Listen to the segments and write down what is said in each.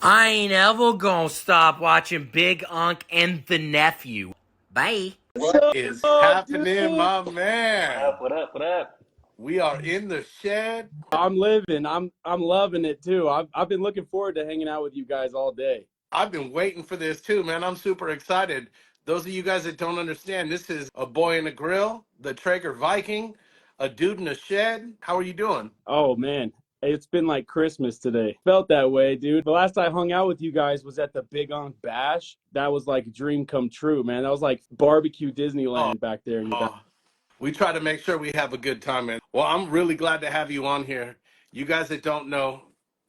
I ain't ever gonna stop watching Big Unc and the Nephew. Bye. What is up, happening, dude? my What man? up? What up? What up? We are in the shed. I'm living. I'm loving it too. I've been looking forward to hanging out with you guys all day. I've been waiting for this too, man. I'm super excited. Those of you guys that don't understand, this is a boy in a grill, the Traeger Viking, a dude in a shed. How are you doing? Oh man, it's been like Christmas today. Felt that way, dude. The last I hung out with you guys was at the Big Onk Bash. That was like a dream come true, man. That was like barbecue Oh, Disneyland back there, you guys. we try to make sure we have a good time, man. Well, I'm really glad to have you on here. You guys that don't know,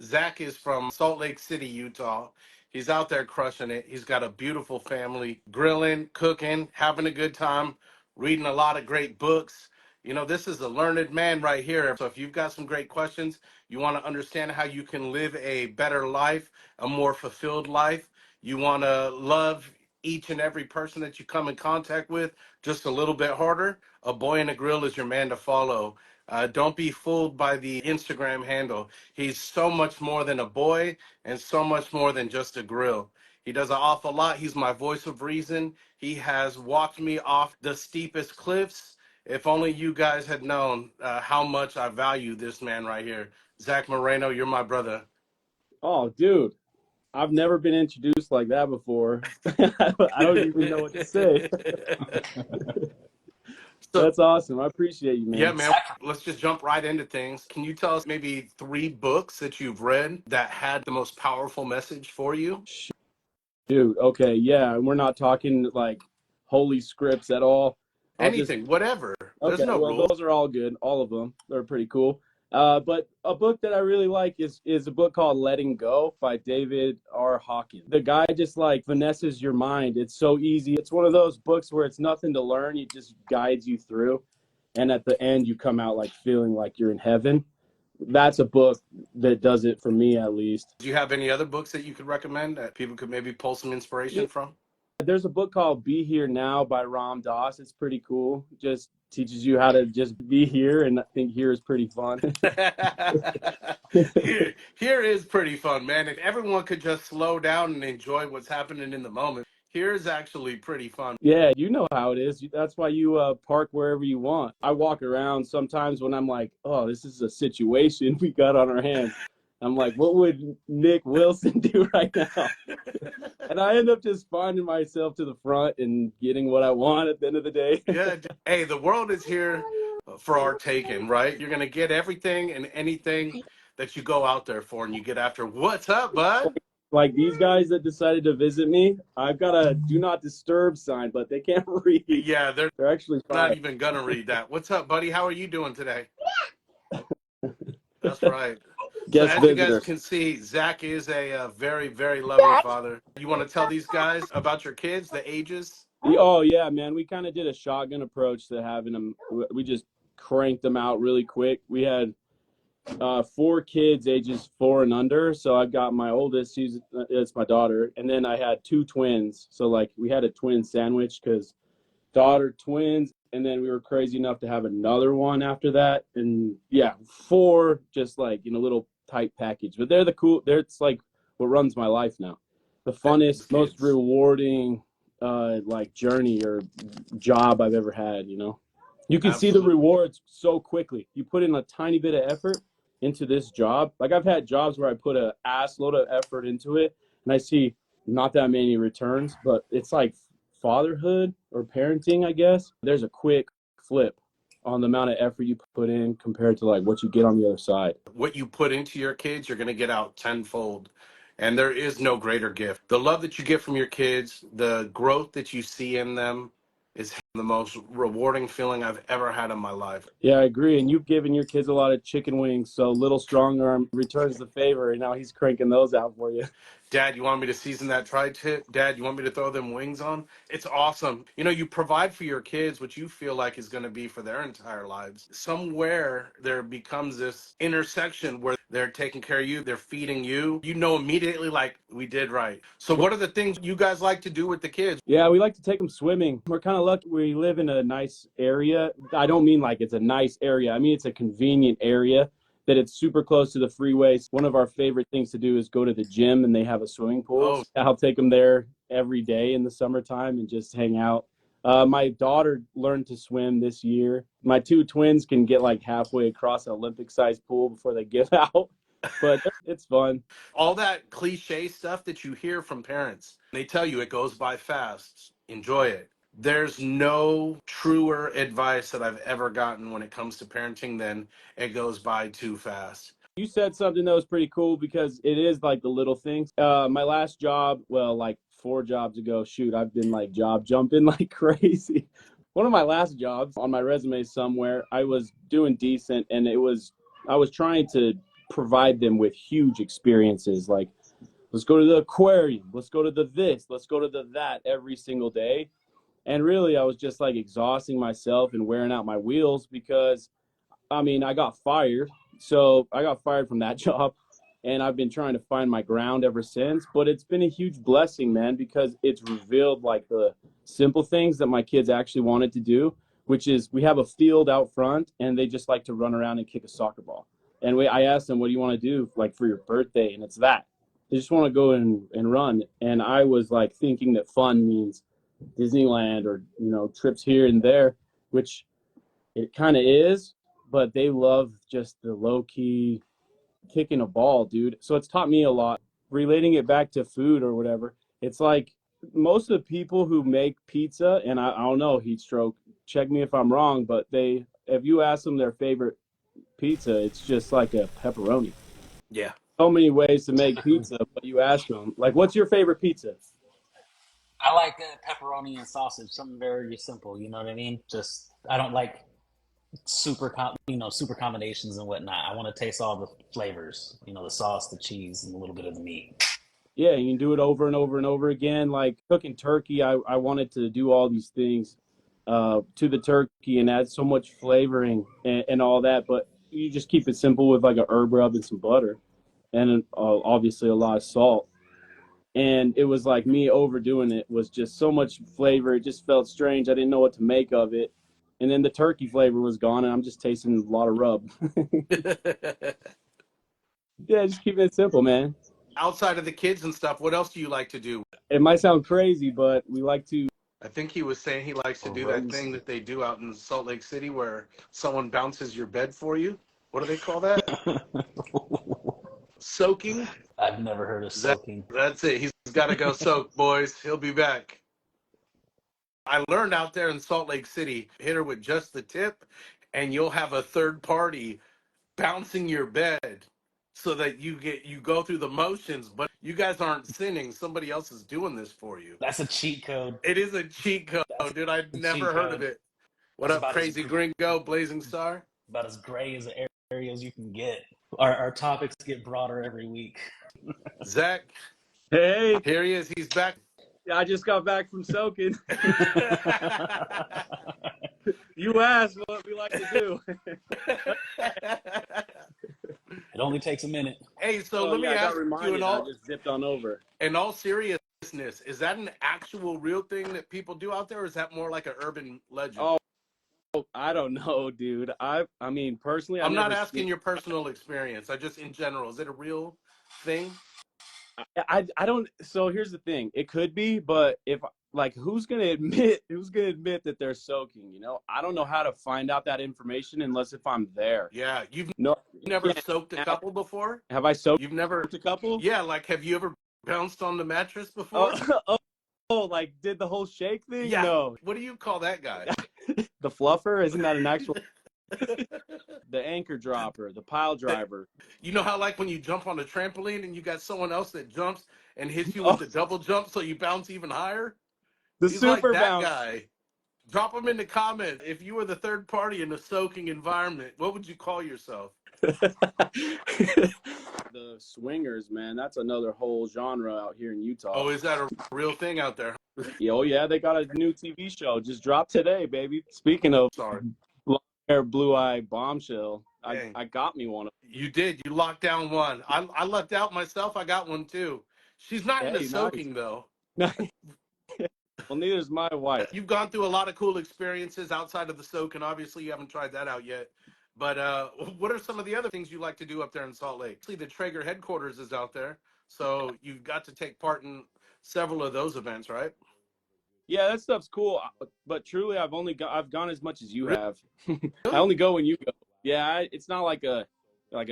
Zack is from Salt Lake City, Utah. He's out there crushing it. He's got a beautiful family, grilling, cooking, having a good time, reading a lot of great books. You know, this is a learned man right here. So if you've got some great questions, you want to understand how you can live a better life, a more fulfilled life, you want to love each and every person that you come in contact with just a little bit harder, a boy in a grill is your man to follow. Don't be fooled by the Instagram handle. He's so much more than a boy and so much more than just a grill. He does an awful lot. He's my voice of reason. He has walked me off the steepest cliffs. If only you guys had known how much I value this man right here. Zach Moreno, you're my brother. Oh, dude, I've never been introduced like that before. I don't even know what to say. So, That's awesome. I appreciate you, yeah, man. man, let's just jump right into things. Can you tell us maybe three books that you've read that had the most powerful message for you? Dude, okay, yeah, and we're not talking like holy scripts at all. I'll just Anything, whatever. There's Okay, no well, rules. those are all good, all of them. They're pretty cool. But a book that I really like is a book called Letting Go by David R. Hawkins. The guy just like finesses your mind. It's so easy. It's one of those books where it's nothing to learn. He just guides you through, and at the end, you come out like feeling like you're in heaven. That's a book that does it for me, at least. Do you have any other books that you could recommend that people could maybe pull some inspiration from? There's a book called Be Here Now by Ram Dass. It's pretty cool. Just teaches you how to just be here, and I think here is pretty fun. Here is pretty fun, man. If everyone could just slow down and enjoy what's happening in the moment, here is actually pretty fun. Yeah, you know how it is. That's why you park wherever you want. I walk around sometimes when I'm like, oh, this is a situation we got on our hands. I'm like, what would Nick Wilson do right now? And I end up just finding myself to the front and getting what I want at the end of the day. Yeah. Hey, the world is here for our taking, right? You're going to get everything and anything that you go out there for and you get after. What's up, bud? Like these guys that decided to visit me, I've got a do not disturb sign, but they can't read. Yeah, they're They're actually not fine. even going to read that. What's up, buddy? How are you doing today? That's right. So Guest as you guys visitor. can see, Zach is a very, very loving father. You want to tell these guys about your kids, the ages? Oh yeah, man. We kind of did a shotgun approach to having them. We just cranked them out really quick. We had four kids ages 4 and under. So I've got my oldest, it's my daughter, and then I had two twins. So like we had a twin sandwich because daughter twins, and then we were crazy enough to have another one after that. And yeah, four just like in a little tight package. But they're the cool. It's like what runs my life now. The funnest, most Kids. rewarding like journey or job I've ever had. You can see the Absolutely. rewards so quickly. You put in a tiny bit of effort into this job. Like I've had jobs where I put a ass load of effort into it and I see not that many returns, but it's like fatherhood or parenting, I guess. There's a quick flip on the amount of effort you put in compared to like what you get on the other side. What you put into your kids, you're going to get out tenfold. And there is no greater gift. The love that you get from your kids, the growth that you see in them is the most rewarding feeling I've ever had in my life. Yeah, I agree. And you've given your kids a lot of chicken wings, so little strong arm returns the favor, and now he's cranking those out for you. Dad, you want me to season that tri-tip? Dad, you want me to throw them wings on? It's awesome. You know, you provide for your kids what you feel like is going to be for their entire lives. Somewhere there becomes this intersection where they're taking care of you, they're feeding you. You know immediately, like, we did right. So what are the things you guys like to do with the kids? Yeah, we like to take them swimming. We're kind of lucky. We live in a nice area. I don't mean like it's a nice area. I mean it's a convenient area. that it's super close to the freeway. One of our favorite things to do is go to the gym, and they have a swimming pool. Oh, I'll take them there every day in the summertime and just hang out. My daughter learned to swim this year. My two twins can get like halfway across an Olympic-sized pool before they give out, but it's fun. all that cliche stuff that you hear from parents. They tell you it goes by fast. Enjoy it. There's no truer advice that I've ever gotten when it comes to parenting than it goes by too fast. You said something that was pretty cool because it is like the little things. My last job, well, like 4 jobs ago, shoot, I've been like job jumping like crazy. One of my last jobs on my resume somewhere, I was doing decent, and I was trying to provide them with huge experiences. Like, let's go to the aquarium, let's go to the this, let's go to the that every single day. And really, I was just like exhausting myself and wearing out my wheels because I mean, I got fired. So I got fired from that job, and I've been trying to find my ground ever since. But it's been a huge blessing, man, because it's revealed like the simple things that my kids actually wanted to do, which is we have a field out front, and they just like to run around and kick a soccer ball. And I asked them, what do you want to do like for your birthday? And it's that. They just want to go and run. And I was like thinking that fun means Disneyland or, trips here and there, which it kind of is, but they love just the low key kicking a ball, dude. So it's taught me a lot. Relating it back to food or whatever, it's like most of the people who make pizza, and I don't know, heat stroke, check me if I'm wrong, but if you ask them their favorite pizza, it's just like a pepperoni. Yeah. So many ways to make pizza, but you ask them, like, what's your favorite pizza? I like pepperoni and sausage, something very simple. You know what I mean? Just I don't like super combinations and whatnot. I want to taste all the flavors. The sauce, the cheese, and a little bit of the meat. Yeah, you can do it over and over and over again. Like cooking turkey, I wanted to do all these things to the turkey and add so much flavoring and all that, but you just keep it simple with like a herb rub and some butter, and obviously a lot of salt. And it was like me overdoing it was just so much flavor. It just felt strange. I didn't know what to make of it. And then the turkey flavor was gone, and I'm just tasting a lot of rub. Yeah, just keeping it simple, man. Outside of the kids and stuff, what else do you like to do? It might sound crazy, but we like to. I think he was saying he likes to do that thing that they do out in Salt Lake City where someone bounces your bed for you. What do they call that? Soaking? I've never heard of soaking. That's it. He's got to go soak, boys. He'll be back. I learned out there in Salt Lake City, hit her with just the tip, and you'll have a third party bouncing your bed so that you go through the motions, but you guys aren't sinning. Somebody else is doing this for you. That's a cheat code. It is a cheat code, dude. I'd never heard of it. What That's up, Crazy Gringo, Blazing Star? About as gray as the area as you can get. Our topics get broader every week. Zach, Hey, here he is. He's back. I just got back from soaking. You asked what we like to do. It only takes a minute. Hey, so let me ask you I just zipped on over. in all seriousness, is that an actual real thing that people do out there, or is that more like an urban legend? Oh, I don't know, dude. I mean, personally, I'm not asking your personal experience. I just in general, is it a real thing? I don't. So here's the thing. It could be, but if like, who's gonna admit that they're soaking? I don't know how to find out that information unless if I'm there. Yeah, you've No, never soaked a couple before? have I soaked? You've never A couple? Yeah, like have you ever bounced on the mattress before? Like did the whole shake thing? Yeah. No. What do you call that guy? The fluffer? Isn't that an actual? The anchor dropper, the pile driver. You know how like when you jump on a trampoline and you got someone else that jumps and hits you with the double jump so you bounce even higher? The He's super like that bounce. guy. Drop them in the comments. If you were the third party in a soaking environment, what would you call yourself? The swingers, man, that's another whole genre out here in Utah. Oh, is that a real thing out there? Oh yeah, they got a new TV show just dropped today, baby. Speaking of Sorry. blonde-hair, blue-eye bombshell, Dang. I got me one. You did. You locked down one. I lucked out myself. I got one too. She's not into soaking though. Well, neither's my wife. You've gone through a lot of cool experiences outside of the soak, and obviously you haven't tried that out yet. But what are some of the other things you like to do up there in Salt Lake? See, the Traeger headquarters is out there, so you've got to take part in several of those events, right? Yeah, that stuff's cool. But truly, I've gone as much as you Really? have. I only go when you go. Yeah, it's not like a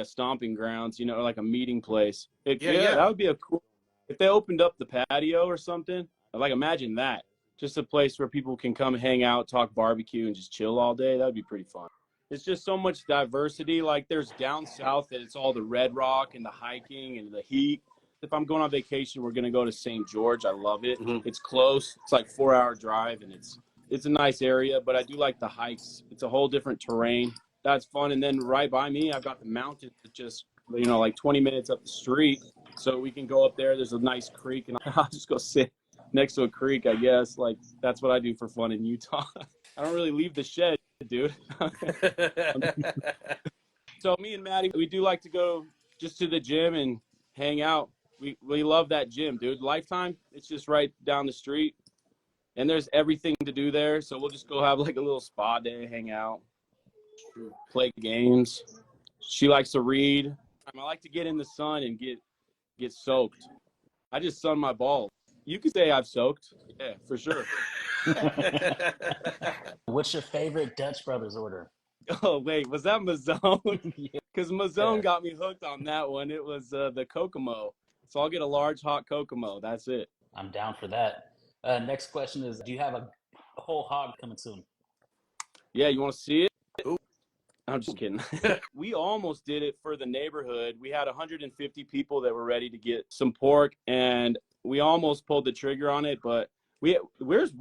stomping grounds, or like a meeting place. Yeah, Yeah, yeah. that would be a cool if they opened up the patio or something. Like imagine that, just a place where people can come hang out, talk barbecue, and just chill all day. That'd be pretty fun. It's just so much diversity. Like there's down south that it's all the red rock and the hiking and the heat. If I'm going on vacation, we're gonna go to St. George. I love it. Hmm. It's close. It's like 4 hour drive, and it's a nice area. But I do like the hikes. It's a whole different terrain. That's fun. And then right by me, I've got the mountains that just like 20 minutes up the street. So we can go up there. There's a nice creek, and I'll just go sit next to a creek. I guess like that's what I do for fun in Utah. I don't really leave the shed, dude. So me and Maddie, we do like to go just to the gym and hang out. We love that gym, dude. Lifetime, it's just right down the street, and there's everything to do there. So we'll just go have like a little spa day, hang out, play games. She likes to read. I like to get in the sun and get soaked. I just sun my balls. You could say I've soaked. Yeah, for sure. What's your favorite Dutch Brothers order? Oh wait, was that Mazone? Because Yeah, Mazone got me hooked on that one. It was the Kokomo. So I'll get a large hot Kokomo. That's it. I'm down for that. Next question is, do you have a whole hog coming soon? Yeah, you want to see it? Ooh. I'm just kidding. We almost did it for the neighborhood. We had 150 people that were ready to get some pork, and we almost pulled the trigger on it. But we're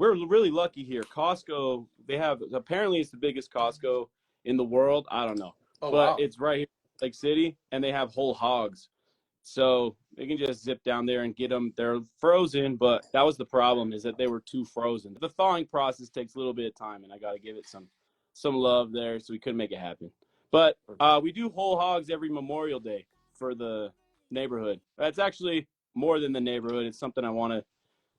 really lucky here. Costco, they have apparently it's the biggest Costco in the world. I don't know, Oh, but wow. it's right here in Lake City, and they have whole hogs. So they can just zip down there and get them. They're frozen, but that was the problem is that they were too frozen. The thawing process takes a little bit of time, and I got to give it some love there, so we couldn't make it happen. But we do whole hogs every Memorial Day for the neighborhood. That's actually more than the neighborhood. It's something I want to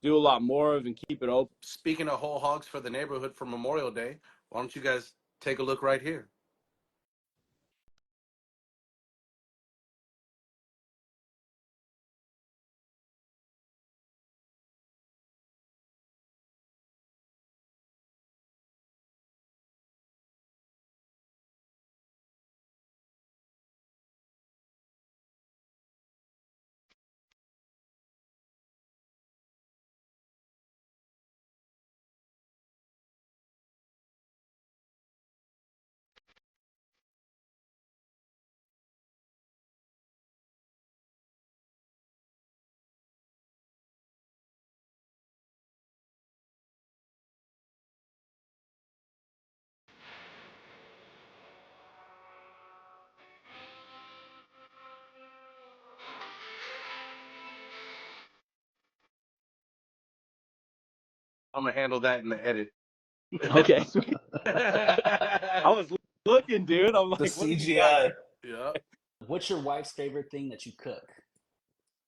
do a lot more of and keep it open. Speaking of whole hogs for the neighborhood for Memorial Day, why don't you guys take a look right here? I'm gonna handle that in the edit. Okay, sweet. I was looking, dude. I'm The like, what does he got? CGI. Yeah. What's your wife's favorite thing that you cook?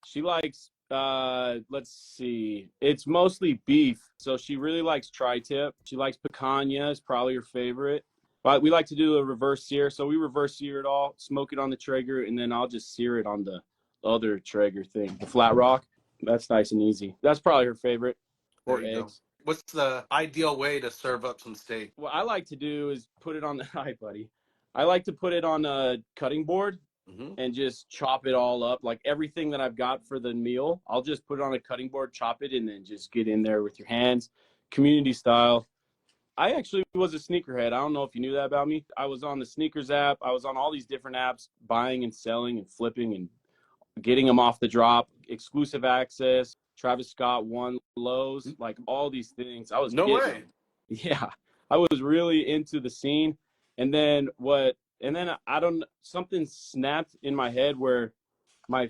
She likes let's see. It's mostly beef. So she really likes tri-tip. She likes picanha, is probably her favorite. But we like to do a reverse sear. So we reverse sear it all, smoke it on the Traeger, and then I'll just sear it on the other Traeger thing, the flat rock. That's nice and easy. That's probably her favorite. There Or you go. eggs. What's the ideal way to serve up some steak? What I like to do is put it on the hi buddy. I like to put it on a cutting board Hmm. and just chop it all up. Like everything that I've got for the meal, I'll just put it on a cutting board, chop it, and then just get in there with your hands, community style. I actually was a sneakerhead. I don't know if you knew that about me. I was on the sneakers app. I was on all these different apps, buying and selling and flipping and getting them off the drop, exclusive access, Travis Scott, One Lows, like all these things. I was No getting way. them. Yeah, I was really into the scene. And then what? And then I don't. Something snapped in my head where my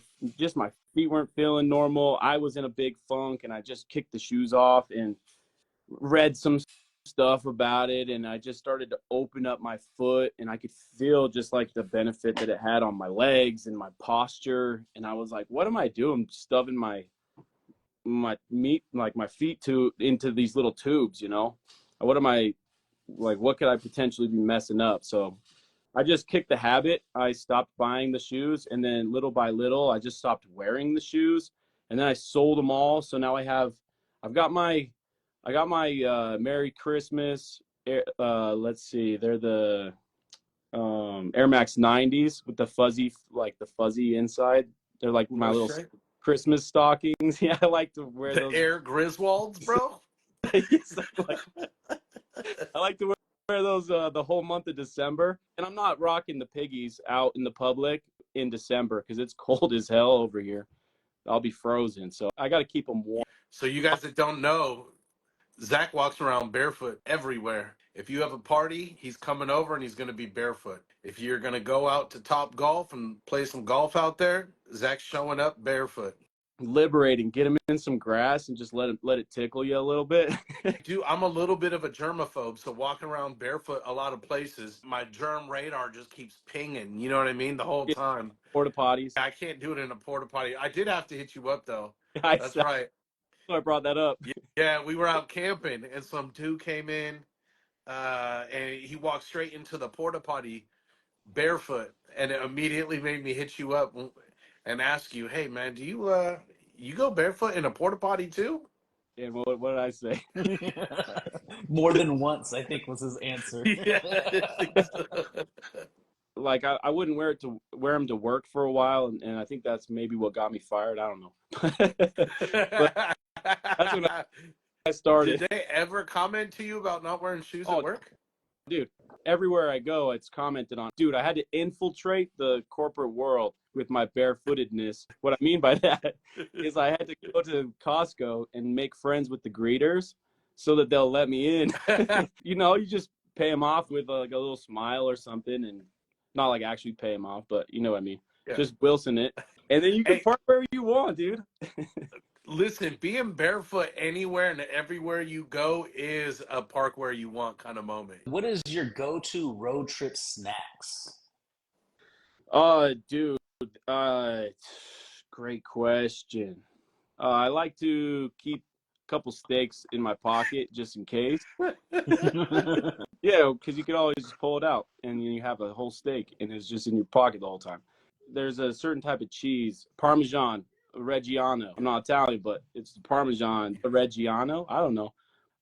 my feet weren't feeling normal. I was in a big funk, and I just kicked the shoes off and read some stuff about it, and I just started to open up my foot, and I could feel just like the benefit that it had on my legs and my posture. And I was like, what am I doing stuffing my meat, like my feet, to into these little tubes? What am I, like, what could I potentially be messing up? So I just kicked the habit. I stopped buying the shoes, and then little by little, I just stopped wearing the shoes, and then I sold them all. So now I've got my Merry Christmas. Let's see, they're the Air Max 90s with the fuzzy inside. They're like my No little shit. Christmas stockings. Yeah, I like to wear The those. Air Griswolds, bro. Yes, I like to wear those the whole month of December. And I'm not rocking the piggies out in the public in December because it's cold as hell over here. I'll be frozen. So I got to keep them warm. So you guys that don't know, Zach walks around barefoot everywhere. If you have a party, he's coming over and he's going to be barefoot. If you're going to go out to Top Golf and play some golf out there, Zach's showing up barefoot. Liberating. Get them in some grass and just let it tickle you a little bit. Dude, I'm a little bit of a germaphobe, so walking around barefoot a lot of places, my germ radar just keeps pinging. You know what I mean? The whole time. Porta potties. I can't do it in a porta potty. I did have to hit you up though. I That's right. brought that up. Yeah, we were out camping and some dude came in, and he walked straight into the porta potty barefoot, and it immediately made me hit you up and ask you, "Hey, man, do you go barefoot in a porta potty too?" And what did I say? More than once, I think was his answer. Yeah, I think so. Like I wouldn't wear them to work for a while, and I think that's maybe what got me fired. I don't know. But that's when I started. Did they ever comment to you about not wearing shoes at work? Dude, everywhere I go, it's commented on. Dude, I had to infiltrate the corporate world with my barefootedness. What I mean by that is I had to go to Costco and make friends with the greeters so that they'll let me in. You know, you just pay them off with like a little smile or something, and not like actually pay them off, but you know what I mean. Yeah. Just Wilson it. And then you can park wherever you want, dude. Listen, being barefoot anywhere and everywhere you go is a park where you want kind of moment. What is your go-to road trip snacks? Dude, great question. I like to keep a couple steaks in my pocket just in case. Yeah, because you can always just pull it out and you have a whole steak and it's just in your pocket the whole time. There's a certain type of cheese, Parmesan, Reggiano. I'm not Italian, but it's the Parmesan, Reggiano. I don't know,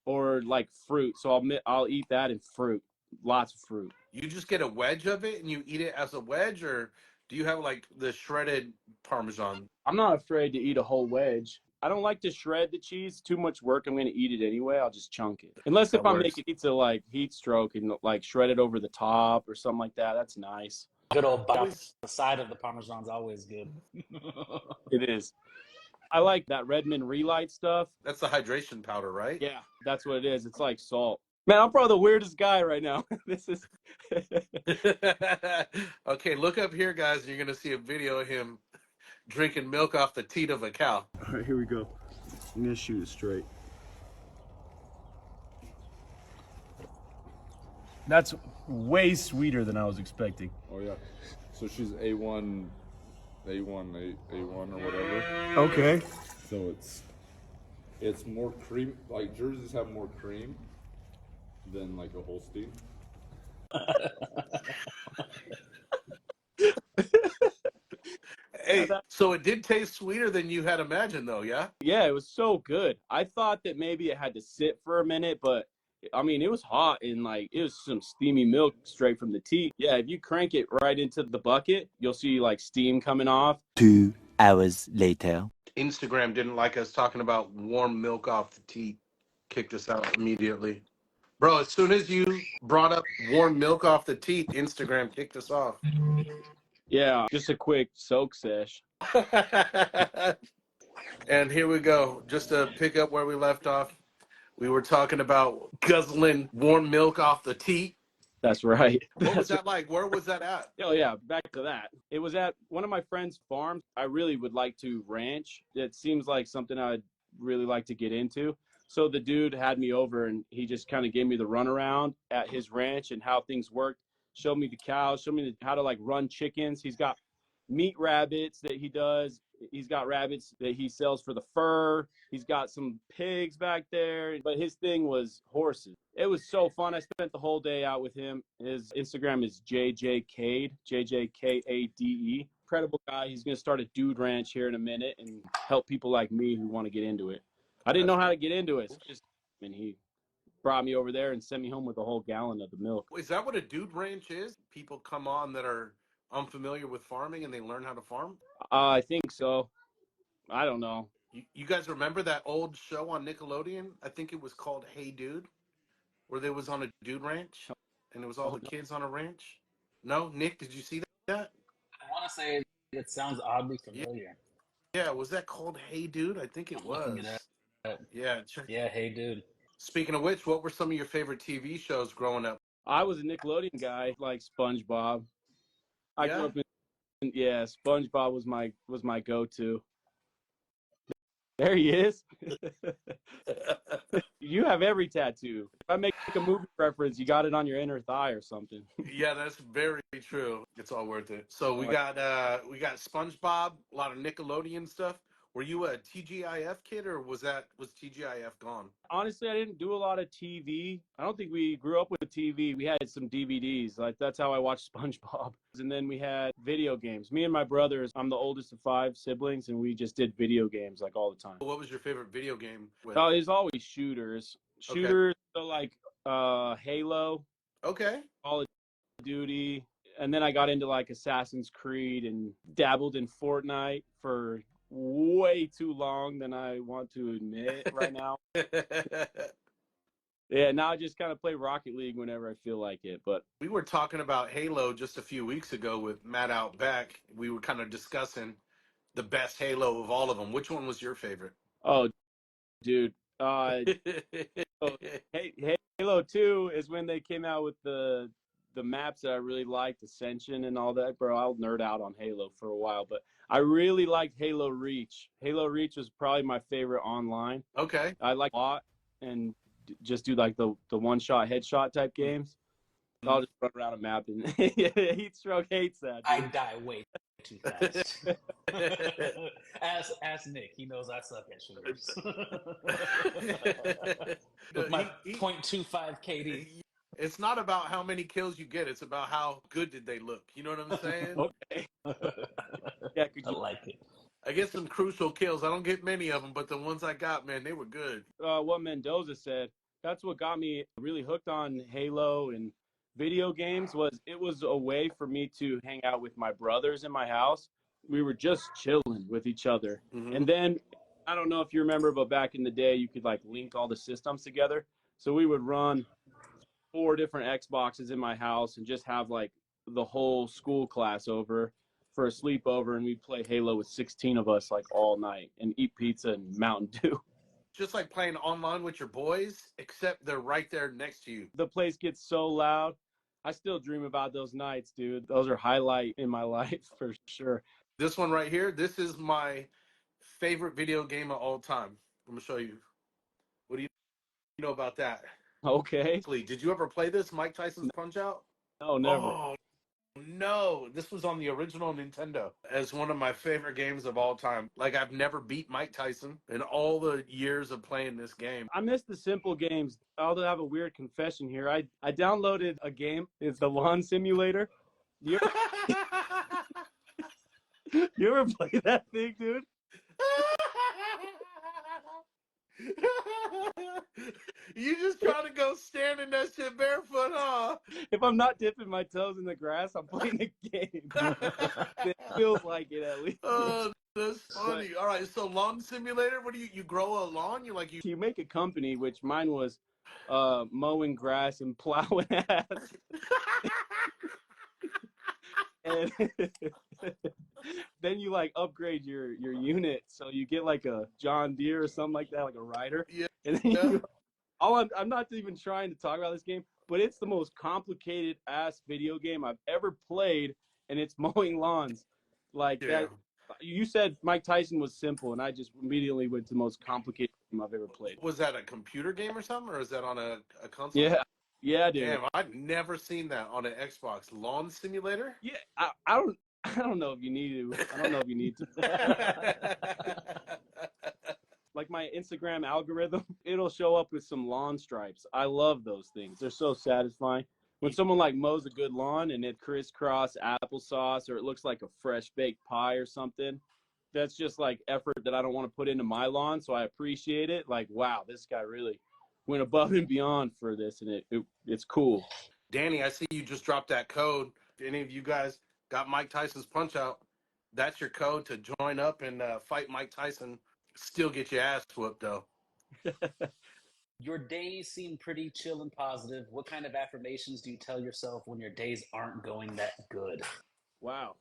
or like fruit. So I'll eat that and fruit, lots of fruit. You just get a wedge of it and you eat it as a wedge, or do you have like the shredded Parmesan? I'm not afraid to eat a whole wedge. I don't like to shred the cheese. Too much work. I'm going to eat it anyway. I'll just chunk it. Unless if I'm making pizza like heat stroke and like shred it over the top or something like that. That's nice. Good old bite off the side of the Parmesan's always good. It is. I like that Redmond Relight stuff. That's the hydration powder, right? Yeah, that's what it is. It's like salt. Man, I'm probably the weirdest guy right now. This is. Okay, look up here, guys. You're going to see a video of him drinking milk off the teat of a cow. All right, here we go. I'm going to shoot it straight. That's way sweeter than I was expecting. Oh yeah, so she's A1 or whatever. Okay. So it's more cream. Like jerseys have more cream than like a Holstein. Hey, so it did taste sweeter than you had imagined, though, yeah? Yeah, it was so good. I thought that maybe it had to sit for a minute, but I mean, it was hot and like it was some steamy milk straight from the teat. Yeah, if you crank it right into the bucket, you'll see like steam coming off. 2 hours later. Instagram didn't like us talking about warm milk off the teat. Kicked us out immediately. Bro, as soon as you brought up warm milk off the teat, Instagram kicked us off. Yeah, just a quick soak sesh. And here we go. Just to pick up where we left off, we were talking about guzzling warm milk off the teat. That's right. What was that like? Where was that at? Oh, yeah, back to that. It was at one of my friend's farms. I really would like to ranch. It seems like something I'd really like to get into. So the dude had me over and he just kind of gave me the runaround at his ranch and how things worked. Showed me the cows, showed me how to like run chickens. He's got meat rabbits that he does. He's got rabbits that he sells for the fur. He's got some pigs back there, but his thing was horses. It was so fun. I spent the whole day out with him. His Instagram is JJKade, JJKADE. Incredible guy. He's going to start a dude ranch here in a minute and help people like me who want to get into it. I didn't know how to get into it. And he brought me over there and sent me home with a whole gallon of the milk. Is that what a dude ranch is? People come on that are unfamiliar with farming and they learn how to farm? I think so. I don't know. You guys remember that old show on Nickelodeon? I think it was called Hey Dude, where they was on a dude ranch and it was all the kids on a ranch. No? Nick, did you see that? I want to say it sounds oddly familiar. Yeah, was that called Hey Dude? I think it I'm looking was. it up. Yeah. Yeah, hey, dude. Speaking of which, what were some of your favorite TV shows growing up? I was a Nickelodeon guy, like SpongeBob. I Yeah? grew up in SpongeBob was my go-to. There he is. You have every tattoo. If I make a movie reference, you got it on your inner thigh or something. Yeah, that's very true. It's all worth it. So we got SpongeBob, a lot of Nickelodeon stuff. Were you a TGIF kid or was TGIF gone? Honestly, I didn't do a lot of TV. I don't think we grew up with TV. We had some DVDs. Like that's how I watched SpongeBob. And then we had video games. Me and my brothers, I'm the oldest of 5 siblings, and we just did video games like all the time. What was your favorite video game? Oh, it's always shooters. Shooters, so like Halo. Okay. Call of Duty. And then I got into like Assassin's Creed and dabbled in Fortnite for way too long than I want to admit right now. Yeah, now I just kind of play Rocket League whenever I feel like it. But we were talking about Halo just a few weeks ago with Matt Outback. We were kind of discussing the best Halo of all of them. Which one was your favorite? Oh, dude. Halo 2 is when they came out with the maps that I really liked, Ascension and all that. Bro, I'll nerd out on Halo for a while, but I really liked Halo Reach. Halo Reach was probably my favorite online. Okay. I like a lot and just do like the one-shot headshot type games. So I'll just run around a map and Heatstroke hates that. Dude. I die way too fast. Ask Nick. He knows I suck at shooters. With my 0.25 KD. It's not about how many kills you get. It's about how good did they look. You know what I'm saying? Okay. Yeah, I like it. I get some crucial kills. I don't get many of them, but the ones I got, man, they were good. What Mendoza said, that's what got me really hooked on Halo and video games it was a way for me to hang out with my brothers in my house. We were just chilling with each other. Mm-hmm. And then, I don't know if you remember, but back in the day, you could like link all the systems together. So we would run 4 different Xboxes in my house and just have like the whole school class over for a sleepover, and we'd play Halo with 16 of us like all night and eat pizza and Mountain Dew. Just like playing online with your boys, except they're right there next to you. The place gets so loud. I still dream about those nights, dude. Those are highlight in my life for sure. This one right here, this is my favorite video game of all time. I'm going to show you. What do you know about that? Okay. Did you ever play this, Mike Tyson's Punch-Out? No, never. Oh, no. This was on the original Nintendo as one of my favorite games of all time. Like, I've never beat Mike Tyson in all the years of playing this game. I miss the simple games. I'll have a weird confession here. I downloaded a game. It's the Lawn Simulator. You ever play that thing, dude? You just trying to go stand in that shit barefoot, huh? If I'm not dipping my toes in the grass, I'm playing the game. It feels like it at least. Oh, that's funny. All right, so lawn simulator. What do you grow a lawn? You make a company, which mine was mowing grass and plowing ass. And then you like upgrade your unit, so you get like a John Deere or something like that, like a rider. Yeah. And then I'm not even trying to talk about this game, but it's the most complicated ass video game I've ever played, and it's mowing lawns. Like that. You said Mike Tyson was simple, and I just immediately went to the most complicated game I've ever played. Was that a computer game or something, or is that on a console? Yeah, dude. Damn, I've never seen that on an Xbox. Lawn simulator? Yeah, I don't know if you need to. I don't know if you need to. Like my Instagram algorithm, it'll show up with some lawn stripes. I love those things. They're so satisfying. When someone like mows a good lawn and it crisscross applesauce or it looks like a fresh baked pie or something, that's just like effort that I don't want to put into my lawn. So I appreciate it. Like, wow, this guy really went above and beyond for this, and it's cool. Danny, I see you just dropped that code. If any of you guys got Mike Tyson's Punch Out, that's your code to join up and fight Mike Tyson. Still get your ass whooped, though. Your days seem pretty chill and positive. What kind of affirmations do you tell yourself when your days aren't going that good? Wow.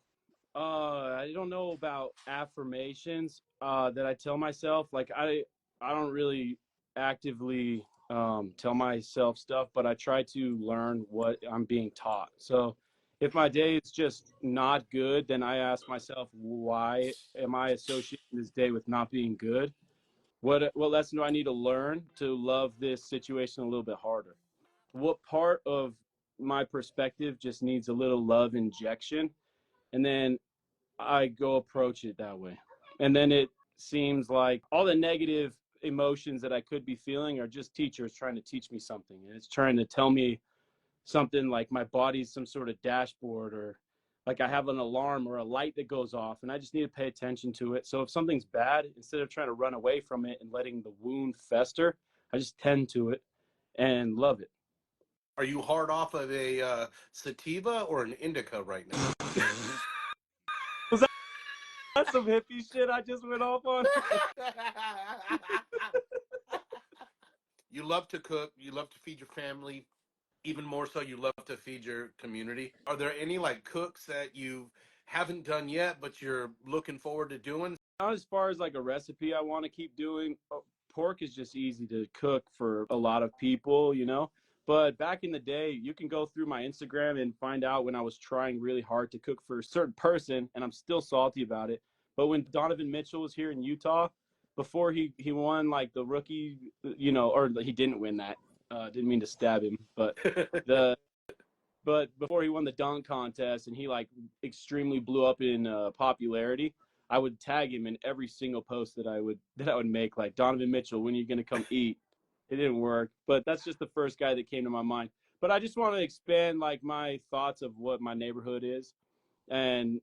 I don't know about affirmations that I tell myself. Like I don't really actively tell myself stuff, but I try to learn what I'm being taught. So if my day is just not good, then I ask myself, why am I associating this day with not being good? What lesson do I need to learn to love this situation a little bit harder? What part of my perspective just needs a little love injection? And then I go approach it that way. And then it seems like all the negative emotions that I could be feeling are just teachers trying to teach me something. And it's trying to tell me something like my body's some sort of dashboard, or like I have an alarm or a light that goes off and I just need to pay attention to it. So if something's bad, instead of trying to run away from it and letting the wound fester, I just tend to it and love it. Are you hard off of a sativa or an indica right now? Was that some hippie shit I just went off on? You love to cook. You love to feed your family. Even more so, you love to feed your community. Are there any like cooks that you haven't done yet, but you're looking forward to doing? Not as far as like a recipe I want to keep doing. Pork is just easy to cook for a lot of people, you know. But back in the day, you can go through my Instagram and find out when I was trying really hard to cook for a certain person, and I'm still salty about it. But when Donovan Mitchell was here in Utah, before he won like the rookie, you know, or he didn't win that. Didn't mean to stab him, but the but before he won the dunk contest and he like extremely blew up in popularity, I would tag him in every single post that I would make, like, Donovan Mitchell, when are you going to come eat? It didn't work, but that's just the first guy that came to my mind. But I just want to expand like my thoughts of what my neighborhood is and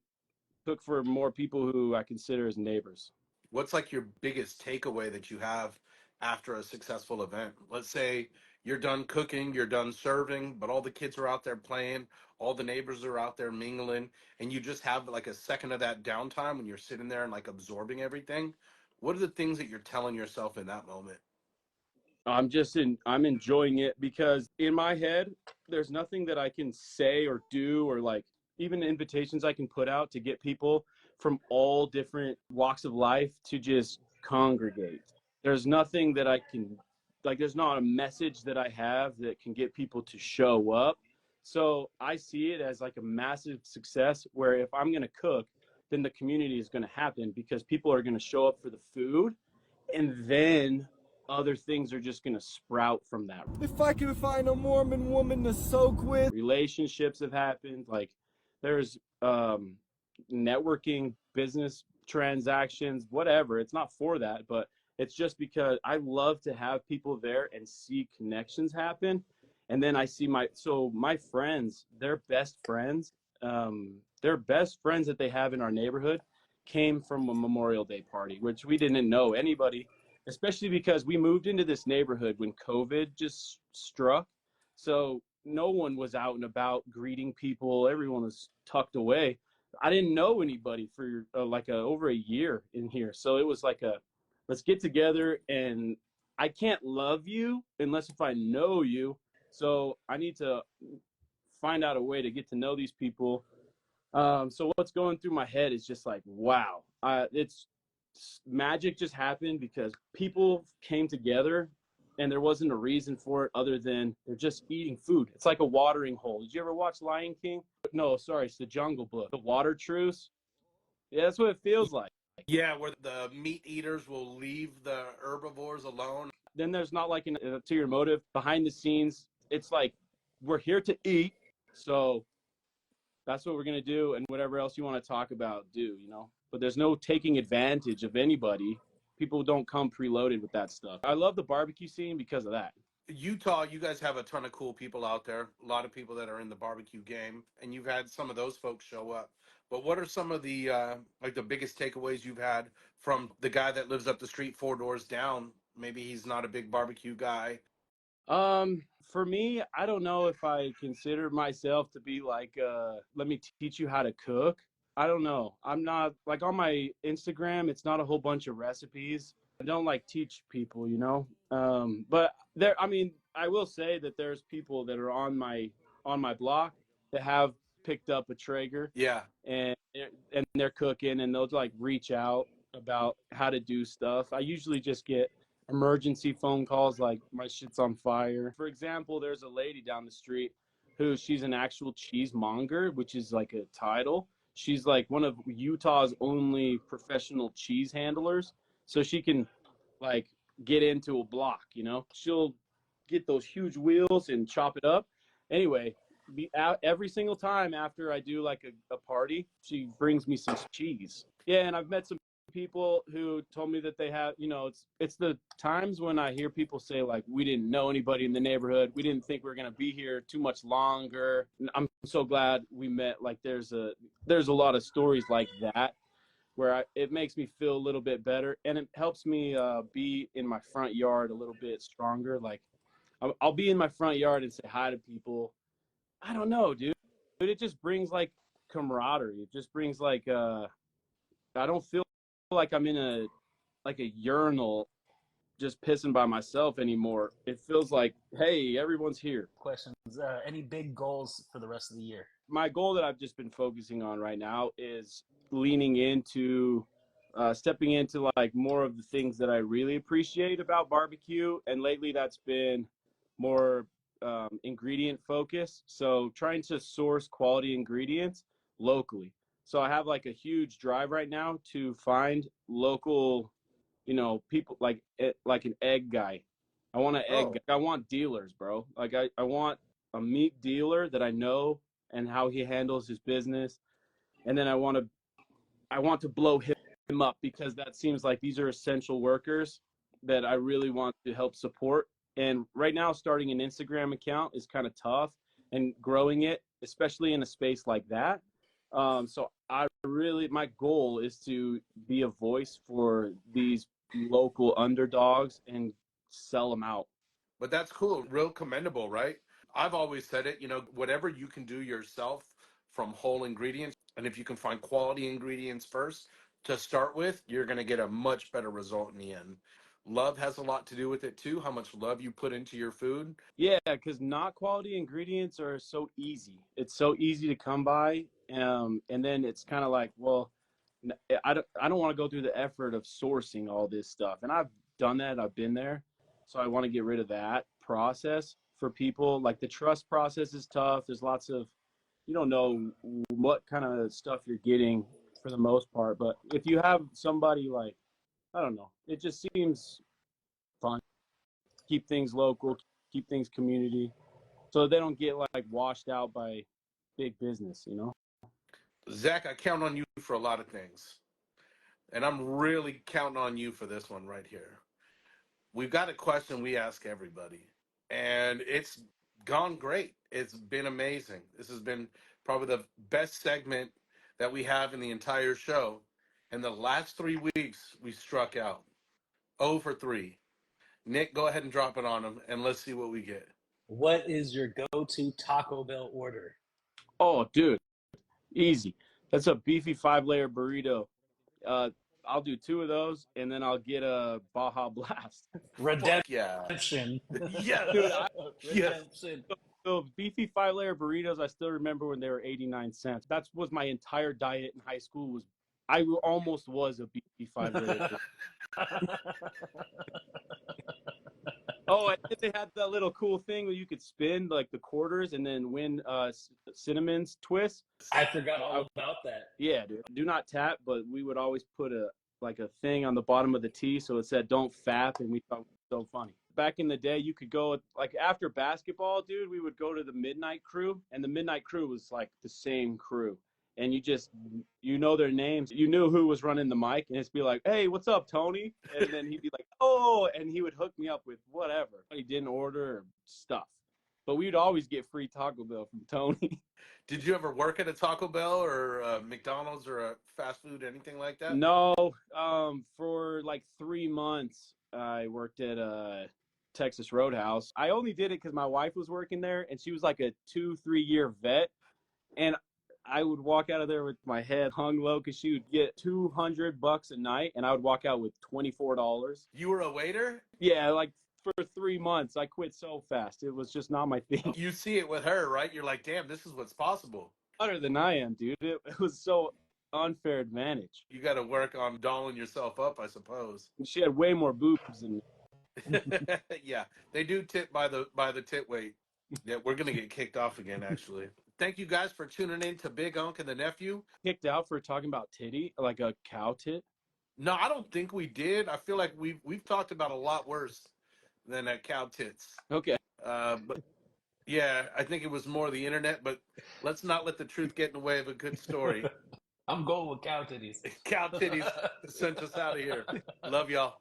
look for more people who I consider as neighbors. What's like your biggest takeaway that you have after a successful event? Let's say you're done cooking, you're done serving, but all the kids are out there playing, all the neighbors are out there mingling, and you just have like a second of that downtime when you're sitting there and like absorbing everything. What are the things that you're telling yourself in that moment? I'm enjoying it because in my head there's nothing that I can say or do, or like even invitations I can put out to get people from all different walks of life to just congregate. There's nothing that I can, like, there's not a message that I have that can get people to show up. So I see it as like a massive success where if I'm going to cook, then the community is going to happen because people are going to show up for the food, and then other things are just going to sprout from that. If I can find a Mormon woman to soak with. Relationships have happened. Like there's networking, business transactions, whatever. It's not for that, but it's just because I love to have people there and see connections happen. And then I see my friends, their best friends that they have in our neighborhood came from a Memorial Day party, which we didn't know anybody, especially because we moved into this neighborhood when COVID just struck. So no one was out and about greeting people. Everyone was tucked away. I didn't know anybody for over a year in here. So it was like let's get together, and I can't love you unless if I know you. So I need to find out a way to get to know these people. So what's going through my head is just like, wow, it's magic just happened because people came together and there wasn't a reason for it other than they're just eating food. It's like a watering hole. Did you ever watch Lion King? No, sorry, it's the Jungle Book. The water truce. Yeah, that's what it feels like. Yeah, where the meat eaters will leave the herbivores alone. Then there's not like an ulterior motive behind the scenes. It's like we're here to eat, so That's what we're going to do. And whatever else you want to talk about, do, but there's no taking advantage of anybody. People don't come preloaded with that stuff. I love the barbecue scene because of that. Utah, you guys have a ton of cool people out there, a lot of people that are in the barbecue game, and you've had some of those folks show up. But what are some of the like the biggest takeaways you've had from the guy that lives up the street 4 doors down? Maybe he's not a big barbecue guy. For me, I don't know if I consider myself to be like, let me teach you how to cook. I don't know. I'm not like on my Instagram, it's not a whole bunch of recipes. I don't like teach people, but there, I mean, I will say that there's people that are on my block that have picked up a Traeger Yeah. and they're cooking and they'll like reach out about how to do stuff. I usually just get emergency phone calls like my shit's on fire. For example, there's a lady down the street who she's an actual cheesemonger, which is like a title. She's like one of Utah's only professional cheese handlers. So she can like get into a block, She'll get those huge wheels and chop it up. Anyway, every single time after I do like a party, she brings me some cheese. Yeah, and I've met some people who told me that they have, it's the times when I hear people say like, we didn't know anybody in the neighborhood, we didn't think we were going to be here too much longer. I'm so glad we met. Like there's a lot of stories like that where it makes me feel a little bit better, and it helps me be in my front yard a little bit stronger. Like I'll be in my front yard and say hi to people. I don't know, dude, but it just brings like camaraderie. It just brings like I don't feel like I'm in a urinal just pissing by myself anymore. It feels like, hey, everyone's here. Questions. Any big goals for the rest of the year? My goal that I've just been focusing on right now is leaning into stepping into like more of the things that I really appreciate about barbecue. And lately that's been more ingredient focused. So trying to source quality ingredients locally. So I have like a huge drive right now to find local, people like an egg guy. I want an egg guy. I want dealers, bro. Like I want a meat dealer that I know and how he handles his business. And then I want to blow him up because that seems like these are essential workers that I really want to help support. And right now, starting an Instagram account is kind of tough, and growing it, especially in a space like that. So my goal is to be a voice for these local underdogs and sell them out. But that's cool, real commendable, right? I've always said it, whatever you can do yourself from whole ingredients, and if you can find quality ingredients first to start with, you're going to get a much better result in the end. Love has a lot to do with it too, how much love you put into your food. Yeah, because not quality ingredients are so easy. It's so easy to come by, and then it's kind of like, well, I don't want to go through the effort of sourcing all this stuff. And I've done that. I've been there. So I want to get rid of that process for people. Like the trust process is tough. There's lots of, you don't know what kind of stuff you're getting for the most part. But if you have somebody like, I don't know, it just seems fun. Keep things local, keep things community, so they don't get like washed out by big business, Zach, I count on you for a lot of things. And I'm really counting on you for this one right here. We've got a question we ask everybody, and it's gone great. It's been amazing. This has been probably the best segment that we have in the entire show. And the last 3 weeks, we struck out 0 for 3. Nick, go ahead and drop it on him, and let's see what we get. What is your go-to Taco Bell order? Oh, dude, easy. That's a beefy 5-layer burrito. I'll do 2 of those, and then I'll get a Baja Blast. Fuck yeah. Redemption. Yes. Dude, Yes. Redemption. So beefy 5-layer burritos, I still remember when they were 89 cents. That was my entire diet in high school. I almost was a beefy 5-layer. Oh, and they had that little cool thing where you could spin like the quarters and then win Cinnamon's twist. I forgot all about that. Yeah, dude. Do not tap, but we would always put like a thing on the bottom of the tee, so it said "Don't fap," and we thought it was so funny. Back in the day, you could go like after basketball, dude. We would go to the midnight crew, and the midnight crew was like the same crew, and you know their names. You knew who was running the mic, and it's be like, "Hey, what's up, Tony?" And then he'd be like, "Oh," and he would hook me up with whatever he didn't order or stuff. But we'd always get free Taco Bell from Tony. Did you ever work at a Taco Bell or a McDonald's or a fast food, anything like that? No, for like 3 months, I worked at a Texas Roadhouse. I only did it because my wife was working there, and she was like a 2-3 year vet, and I would walk out of there with my head hung low because she would get $200 a night, and I would walk out with $24. You were a waiter? Yeah, like for 3 months, I quit so fast. It was just not my thing. You see it with her, right? You're like, damn, this is what's possible. Better than I am, dude. It was so unfair advantage. You got to work on dolling yourself up, I suppose. She had way more boobs than me. Yeah, they do tip by the tit weight. Yeah, we're gonna get kicked off again, actually. Thank you guys for tuning in to Big Unc and the Nephew. Kicked out for talking about titty, like a cow tit. No, I don't think we did. I feel like we've talked about a lot worse than cow tits. Okay. But yeah, I think it was more the internet. But let's not let the truth get in the way of a good story. I'm going with cow titties. Cow titties sent us out of here. Love y'all.